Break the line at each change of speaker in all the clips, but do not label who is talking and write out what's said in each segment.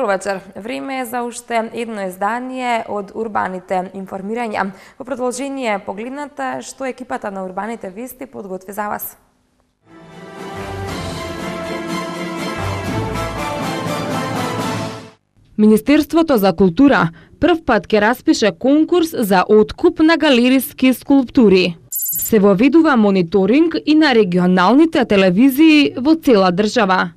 Добро вечер. Време е за уште едно издание од Урбаните информирања. Во продолжение погледната што екипата на Урбаните вести подготви за вас.
Министерството за култура прв пат ќе распише конкурс за откуп на галериски скулптури. Се воведува мониторинг и на регионалните телевизии во цела држава.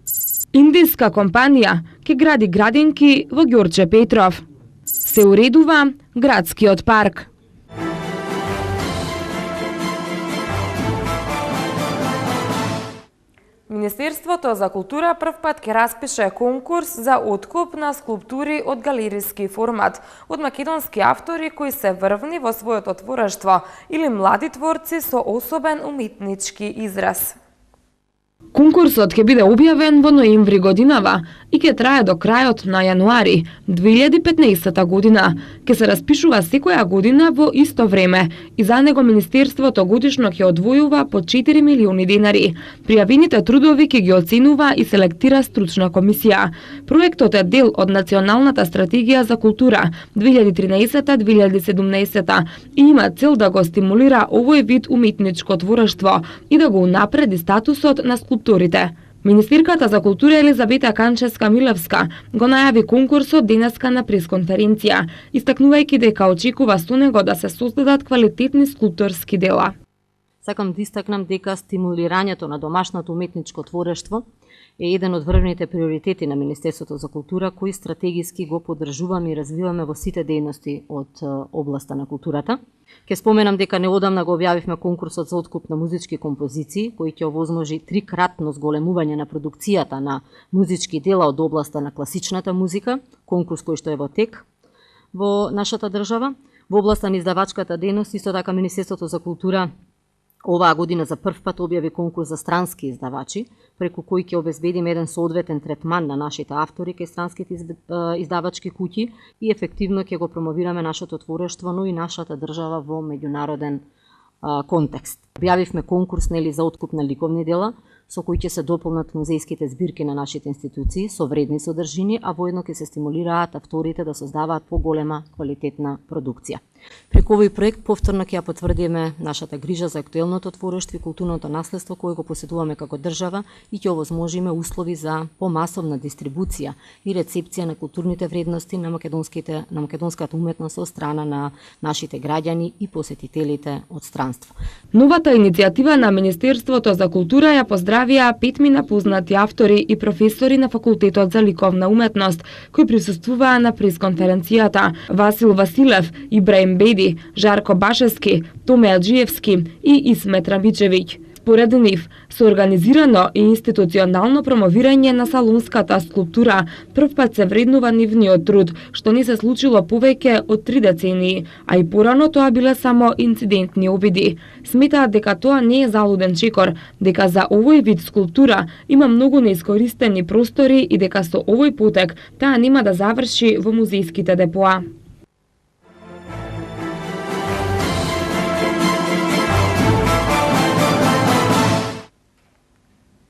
Индиска компанија ќе гради градинки во Ѓорче Петров. Се уредува градскиот парк.
Министерството за култура прв пат ќе распише конкурс за откуп на скулптури од галериски формат од македонски автори кои се врвни во своето творештво или млади творци со особен уметнички израз.
Конкурсот ќе биде објавен во ноември годинава и ќе трае до крајот на јануари 2015 година. Ќе се распишува секоја година во исто време и за него Министерството годишно ќе одвојува по 4 милиони денари. Пријавените трудови ќе ги оценува и селектира стручна комисија. Проектот е дел од Националната стратегија за култура 2013-2017 и има цел да го стимулира овој вид уметничко творештво и да го унапреди статусот на скулпторите. Министерката за култура Елизавета Канчевска-Милевска го најави конкурсот денеска на пресконференција, истакнувајќи дека очекува со него да се создадат квалитетни скулпторски дела.
Сакам да истакнам дека стимулирањето на домашното уметничко творештво е еден од врвните приоритети на Министерството за култура, кои стратегиски го поддржуваме и развиваме во сите дејности од областа на културата. Ке споменам дека неодамна го објавивме конкурсот за откуп на музички композиции, кој ќе овозможи трикратно зголемување на продукцијата на музички дела од областа на класичната музика, конкурс кој што е во тек во нашата држава. Во областа на издавачката дејност, исто така Министерството за култура оваа година за прв пат објави конкурс за странски издавачи, преку кој ќе обезбедиме еден соодветен третман на нашите автори кај странските издавачки куќи и ефективно ќе го промовираме нашето творештво, но и нашата држава во меѓународен контекст. Објавивме конкурс за откуп на ликовни дела, со кои ќе се дополнат музејските збирки на нашите институции со вредни содржини, а воедно ќе се стимулираат авторите да создаваат поголема квалитетна продукција. Преку овој проект повторно ќе ја потврдиме нашата грижа за актуелното творештво и културното наследство кое го поседуваме како држава и ќе овозможиме услови за помасовна дистрибуција и рецепција на културните вредности на македонската уметност од страна на нашите граѓани и посетителите од странство.
Новата иницијатива на Министерството за култура ја поздравија 5 познати автори и професори на Факултетот за ликовна уметност кои присуствуваа на пресконференцијата: Васил Василев, Ибраим Беди, Жарко Башевски, Томе Аджиевски и Исмет Рабичевиќ. Според нив, со организирано и институционално промовирање на салонската скулптура, прв пат се вреднува нивниот труд, што не се случило повеќе од 3 децении, а и порано тоа биле само инцидентни обиди. Сметаат дека тоа не е залуден чекор, дека за овој вид скулптура има многу неискористени простори и дека со овој потек таа нема да заврши во музејските депоа.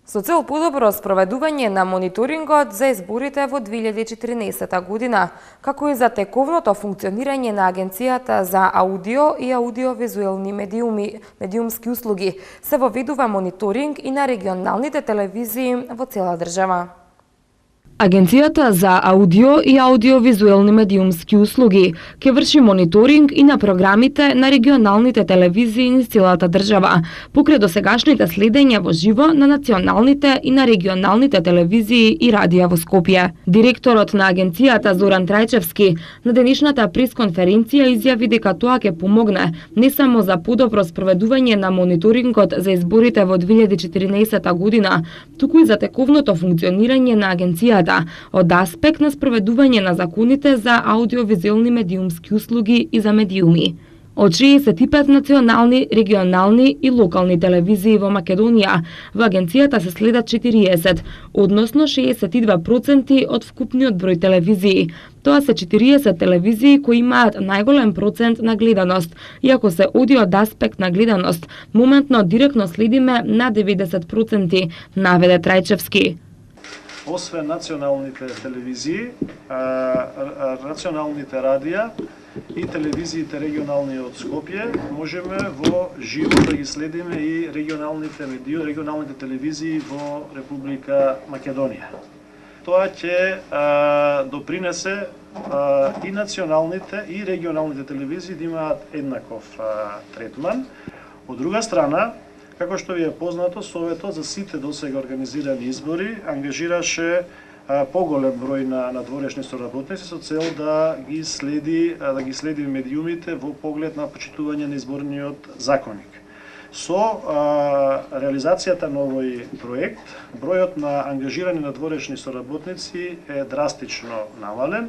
Со цел подобро спроведување на мониторингот за изборите во 2014 година, како и за тековното функционирање на Агенцијата за аудио и аудиовизуелни медиумски услуги, се воведува мониторинг и на регионалните телевизии во цела држава.
Агенцијата за аудио и аудиовизуелни медиумски услуги ќе врши мониторинг и на програмите на регионалните телевизии низ целата држава, покрај досегашните следења во живо на националните и на регионалните телевизии и радија во Скопје. Директорот на агенцијата Зоран Трајчевски на денешната пресконференција изјави дека тоа ќе помогне не само за подобро спроведување на мониторингот за изборите во 2014 година, туку и за тековното функционирање на агенцијата од аспект на спроведување на законите за аудиовизуелни медиумски услуги и за медиуми. Од 65 национални, регионални и локални телевизии во Македонија, во агенцијата се следат 40, односно 62% од вкупниот број телевизии. Тоа се 40 телевизии кои имаат најголем процент на гледаност, иако се оди од аспект на гледаност, моментно директно следиме на 90%, наведе Трајчевски.
освен националните телевизии, националните радија и телевизиите регионални од Скопје, можеме во живо да ги следиме и регионалните телевизии во Република Македонија. Тоа ќе допринесе и националните и регионалните телевизии да имаат еднаков третман. Од друга страна, како што ви е познато, Советот за сите досега организирани избори ангажираше поголем број на надворешни соработници со цел да ги следи медиумите во поглед на почитување на изборниот законник. Со реализацијата на овој проект, бројот на ангажирани надворешни соработници е драстично намален.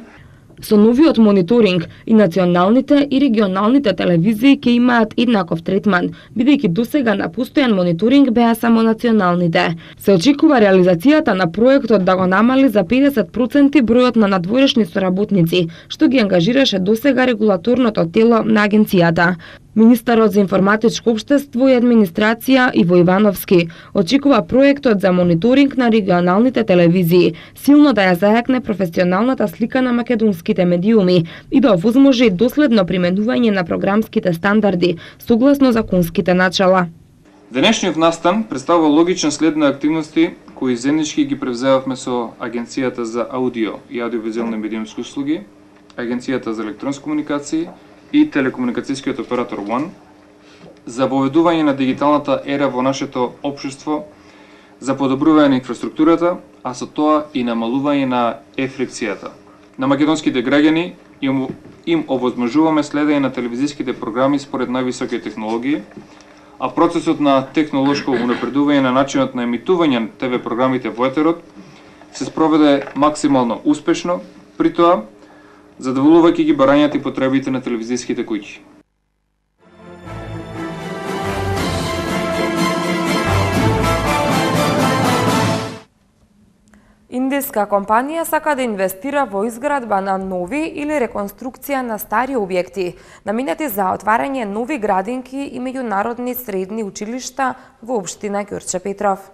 Со новиот мониторинг и националните и регионалните телевизии ќе имаат еднаков третман, бидејќи досега на постојан мониторинг беа само националните. Се очекува реализацијата на проектот да го намали за 50% бројот на надворешни соработници, што ги ангажираше досега регулаторното тело на агенцијата. Министерот за информатичко општество и администрација Иво Ивановски очекува проектот за мониторинг на регионалните телевизии силно да ја зајакне професионалната слика на македонските медиуми и да овозможи доследно применување на програмските стандарди согласно законските начала.
Денешниот настан представува логичен след на активности кои заеднички ги превзевавме со Агенцијата за аудио и аудиовизуелни медиумски услуги, Агенцијата за електронски комуникации и телекомуникацијскиот оператор One за воведување на дигиталната ера во нашето општество, за подобрување на инфраструктурата, а со тоа и намалување на ефрикцијата. На македонските граѓани им овозможуваме следење на телевизиските програми според највисоки технологии, а процесот на технолошко унапредување на начинот на емитување на ТВ програмите во етерот се спроведе максимално успешно, при тоа задоволувајќи ги барањата и потребите на телевизиските куќи.
Индиска компанија сака да инвестира во изградба на нови или реконструкција на стари објекти, наменети за отварање нови градинки и меѓународни средни училишта во општина Ѓорче Петров.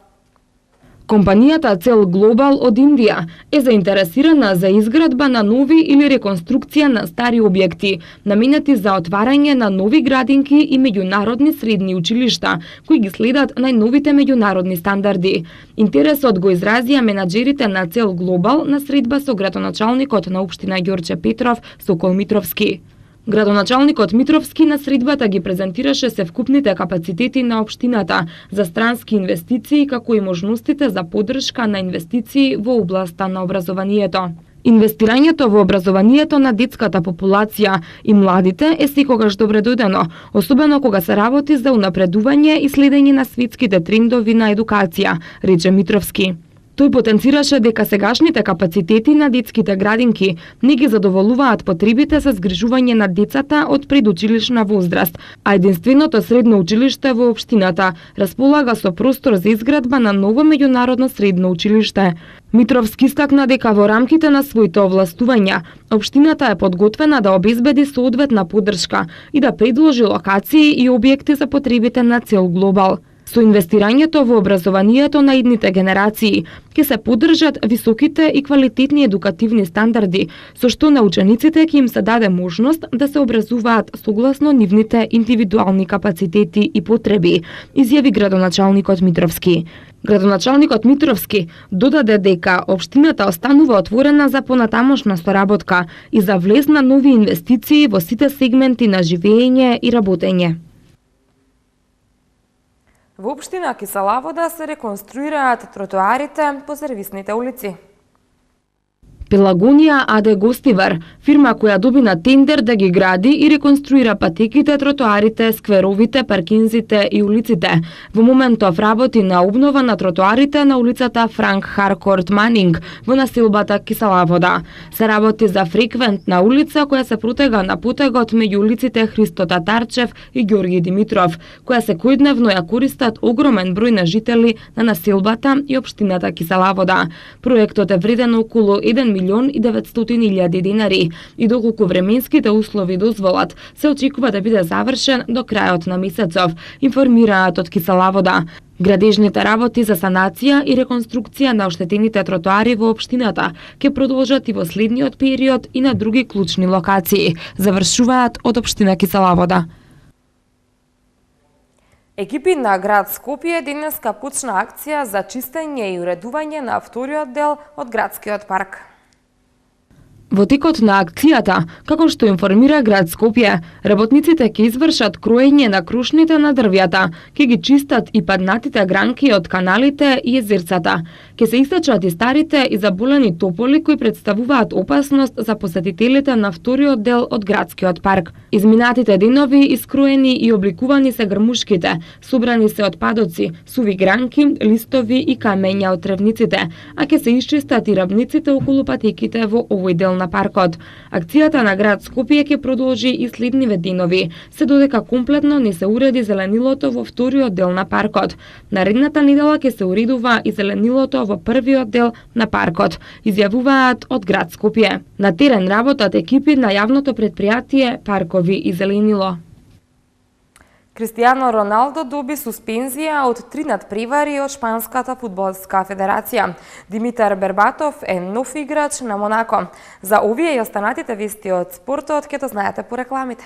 Компанијата Цел Глобал од Индија е заинтересирана за изградба на нови или реконструкција на стари објекти, наменети за отварање на нови градинки и меѓународни средни училишта, кои ги следат најновите меѓународни стандарди. Интересот го изразија менаџерите на Цел Глобал на средба со градоначалникот на општина Ѓорче Петров, Сокол Митровски. Градоначалникот Митровски на средбата ги презентираше севкупните капацитети на општината за странски инвестиции, како и можностите за поддршка на инвестиции во областа на образованието. Инвестирањето во образованието на детската популација и младите е секогаш добредојдено, особено кога се работи за унапредување и следење на светските трендови на едукација, рече Митровски. Тој потенцираше дека сегашните капацитети на детските градинки не ги задоволуваат потребите за згрижување на децата од предучилишна возраст, а единственото средно училиште во општината располага со простор за изградба на ново меѓународно средно училиште. Митровски истакна дека во рамките на своите овластувања, општината е подготвена да обезбеди соодветна поддршка и да предложи локации и објекти за потребите на Цел Глобал. Со инвестирањето во образованието на идните генерации ќе се поддржат високите и квалитетни едукативни стандарди, со што на учениците ќе им се даде можност да се образуваат согласно нивните индивидуални капацитети и потреби, изјави градоначалникот Митровски. Градоначалникот Митровски додаде дека општината останува отворена за понатамошна соработка и за влез на нови инвестиции во сите сегменти на живење и работење.
Во општина Киселавода се реконструираат тротоарите по сервисните улици.
Пелагонија АД Гостивар, фирма која доби на тендер да ги гради и реконструира патеките, тротоарите, скверовите, паркинзите и улиците. Во моментов работи на обнова на тротоарите на улицата Франк Харкорт Манинг во населбата Киселавода. Се работи за фреквентна улица која се протега на потегот меѓу улиците Христо Татарчев и Ѓорги Димитров, која секојдневно ја користат огромен број на жители на населбата и општината Киселавода. Проектот е вреден околу 1 1.900.000 денари и доколку временските услови дозволат, се очекува да биде завршен до крајот на месецов, информираат од Киселавода. Градежните работи за санација и реконструкција на оштетените тротоари во општината ќе продолжат и во следниот период и на други клучни локации, завршуваат од општина Киселавода.
Екипи на град Скопје денеска почна акција за чистење и уредување на вториот дел од градскиот парк.
Во текот на акцијата, како што информира град Скопје, работниците ќе извршат кроење на крушните на дрвјата, ќе ги чистат и паднатите гранки од каналите и езерцата. Ќе се истачат и старите и заболени тополи кои представуваат опасност за посетителите на вториот дел од градскиот парк. Изминатите денови искроени и обликувани се грмушките, собрани се отпадоци, суви гранки, листови и камења од тревниците, а ќе се исчистат и рабниците околу патеките во овој дел на паркот. Акцијата на град Скопје ќе продолжи и следниве денови, се додека комплетно не се уреди зеленилото во вториот дел на паркот. Наредната недела ќе се уредува и зеленилото во првиот дел на паркот, изјавуваат од град Скопје. На терен работат екипи на јавното претпријатие Паркови и зеленило.
Кристијано Роналдо доби суспензија од 3 надпревари од Шпанската фудбалска федерација. Димитар Бербатов е нов играч на Монако. За овие и останатите вести од спортот ќе то знаете по рекламите.